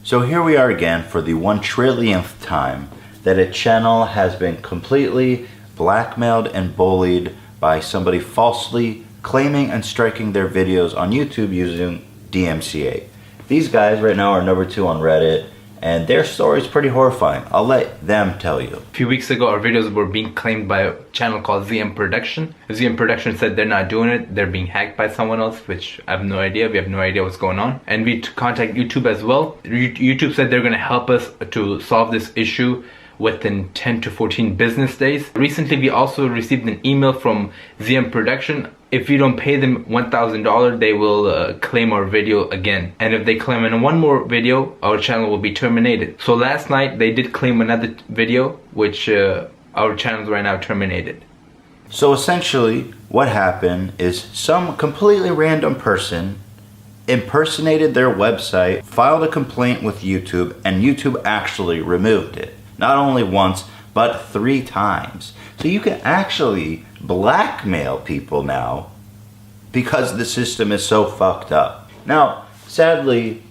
So here we are again for the 1 trillionth time that a channel has been completely blackmailed and bullied by somebody falsely claiming and striking their videos on YouTube using DMCA. These guys right now are #2 on Reddit, and their story is pretty horrifying. I'll let them tell you. A few weeks ago, our videos were being claimed by a channel called ZM Production. ZM Production said they're not doing it, they're being hacked by someone else, which I have no idea. We have no idea what's going on. And we contact YouTube as well. YouTube said they're gonna help us to solve this issue within 10 to 14 business days. Recently, we also received an email from ZM Production. If you don't pay them $1,000, they will claim our video again. And if they claim in one more video, our channel will be terminated. So last night, they did claim another video, which our channel is right now terminated. So essentially, what happened is some completely random person impersonated their website, filed a complaint with YouTube, and YouTube actually removed it. Not only once, but 3 times. So you can actually blackmail people now because the system is so fucked up. Now, sadly,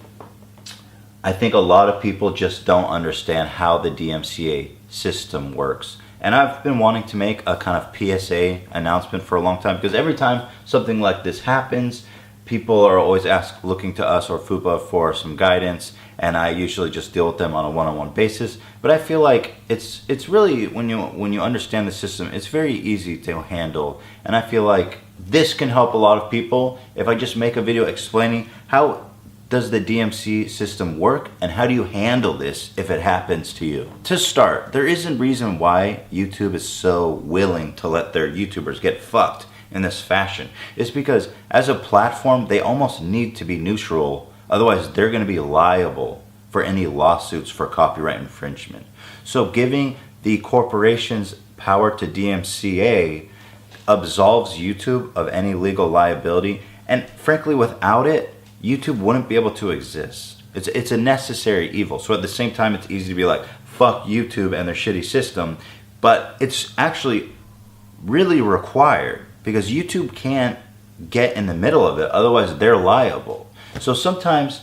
I think a lot of people just don't understand how the DMCA system works. And I've been wanting to make a kind of PSA announcement for a long time, because every time something like this happens, people are always looking to us or FUPA for some guidance, and I usually just deal with them on a one-on-one basis. But I feel like it's really, when you understand the system, it's very easy to handle. And I feel like this can help a lot of people if I just make a video explaining how does the DMC system work and how do you handle this if it happens to you. To start, there is a reason why YouTube is so willing to let their YouTubers get fucked in this fashion. It's because as a platform, they almost need to be neutral, otherwise they're going to be liable for any lawsuits for copyright infringement. So giving the corporations power to DMCA absolves YouTube of any legal liability, and frankly, without it, YouTube wouldn't be able to exist. It's a necessary evil. So at the same time, it's easy to be like, fuck YouTube and their shitty system, but it's actually really required, because YouTube can't get in the middle of it, otherwise they're liable. So sometimes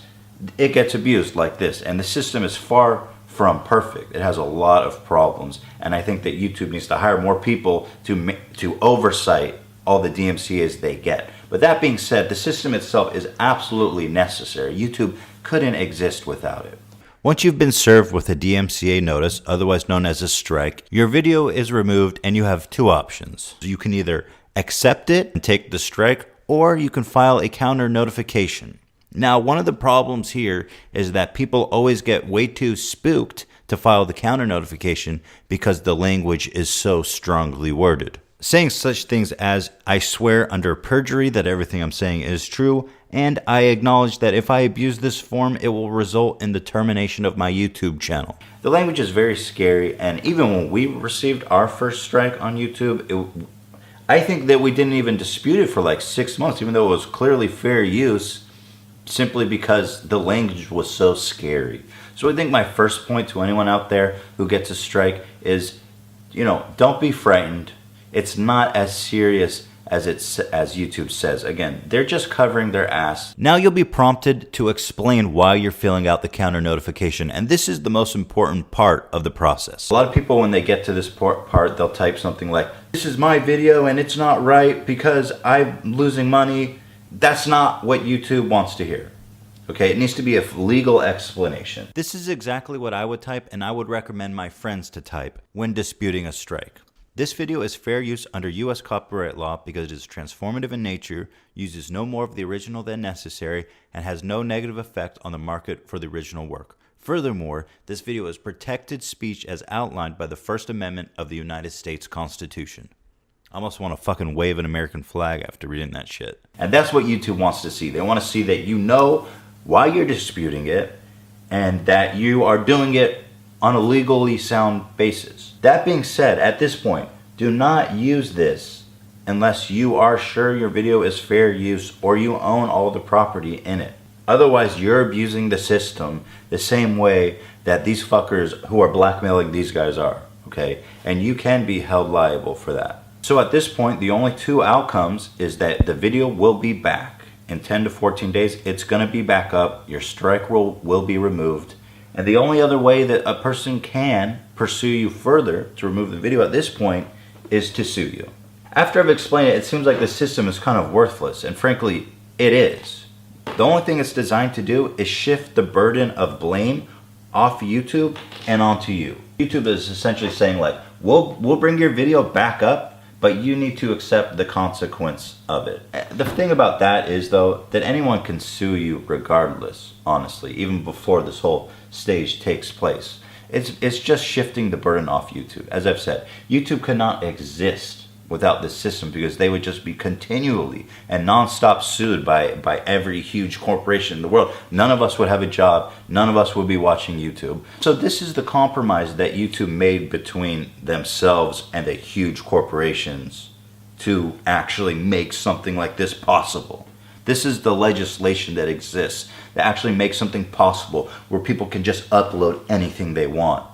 it gets abused like this, and the system is far from perfect. It has a lot of problems, and I think that YouTube needs to hire more people to oversight all the DMCAs they get. But that being said, the system itself is absolutely necessary. YouTube couldn't exist without it. Once you've been served with a DMCA notice, otherwise known as a strike, your video is removed and you have 2 options. You can either accept it and take the strike, or you can file a counter notification. Now, one of the problems here is that people always get way too spooked to file the counter notification because the language is so strongly worded, saying such things as, I swear under perjury that everything I'm saying is true, and I acknowledge that if I abuse this form, it will result in the termination of my YouTube channel. The language is very scary, and even when we received our first strike on YouTube, I think that we didn't even dispute it for like 6 months, even though it was clearly fair use, simply because the language was so scary. So I think my first point to anyone out there who gets a strike is, don't be frightened. It's not as serious as YouTube says. Again, they're just covering their ass. Now you'll be prompted to explain why you're filling out the counter notification, and this is the most important part of the process. A lot of people, when they get to this part, they'll type something like, this is my video and it's not right because I'm losing money. That's not what YouTube wants to hear. Okay, it needs to be a legal explanation. This is exactly what I would type, and I would recommend my friends to type when disputing a strike. This video is fair use under US copyright law because it is transformative in nature, uses no more of the original than necessary, and has no negative effect on the market for the original work. Furthermore, this video is protected speech as outlined by the First Amendment of the United States Constitution. I almost want to fucking wave an American flag after reading that shit. And that's what YouTube wants to see. They want to see that you know why you're disputing it and that you are doing it on a legally sound basis. That being said, at this point, do not use this unless you are sure your video is fair use or you own all the property in it. Otherwise, you're abusing the system the same way that these fuckers who are blackmailing these guys are, okay? And you can be held liable for that. So at this point, the only 2 outcomes is that the video will be back in 10 to 14 days, it's going to be back up. Your strike will be removed. And the only other way that a person can pursue you further to remove the video at this point is to sue you. After I've explained it, it seems like the system is kind of worthless, and frankly, it is. The only thing it's designed to do is shift the burden of blame off YouTube and onto you. YouTube is essentially saying like, we'll bring your video back up, but you need to accept the consequence of it. The thing about that is though, that anyone can sue you regardless, honestly, even before this whole stage takes place. It's just shifting the burden off YouTube. As I've said, YouTube could not exist without this system because they would just be continually and non-stop sued by every huge corporation in the world. None of us would have a job. None of us would be watching YouTube. So this is the compromise that YouTube made between themselves and the huge corporations to actually make something like this possible. This is the legislation that exists that actually makes something possible where people can just upload anything they want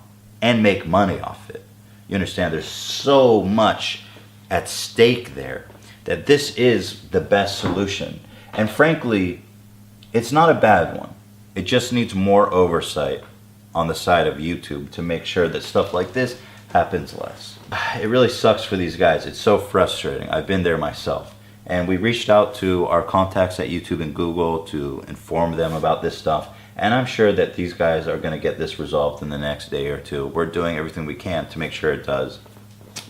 and make money off it. You understand? There's so much at stake there that this is the best solution. And frankly, it's not a bad one. It just needs more oversight on the side of YouTube to make sure that stuff like this happens less. It really sucks for these guys. It's so frustrating. I've been there myself. And we reached out to our contacts at YouTube and Google to inform them about this stuff. And I'm sure that these guys are going to get this resolved in the next day or two. We're doing everything we can to make sure it does.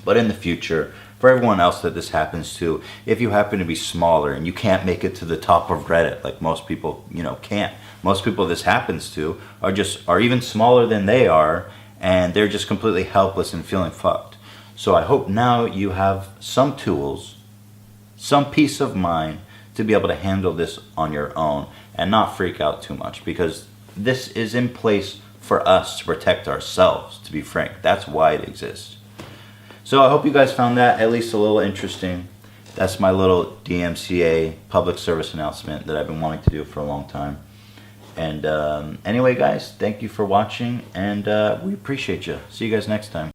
But in the future, for everyone else that this happens to, if you happen to be smaller and you can't make it to the top of Reddit, like most people, can't. Most people this happens to are even smaller than they are, and they're just completely helpless and feeling fucked. So I hope now you have some tools, some peace of mind to be able to handle this on your own and not freak out too much, because this is in place for us to protect ourselves, to be frank. That's why it exists. So I hope you guys found that at least a little interesting. That's my little DMCA public service announcement that I've been wanting to do for a long time. And anyway guys, thank you for watching, and we appreciate you. See you guys next time.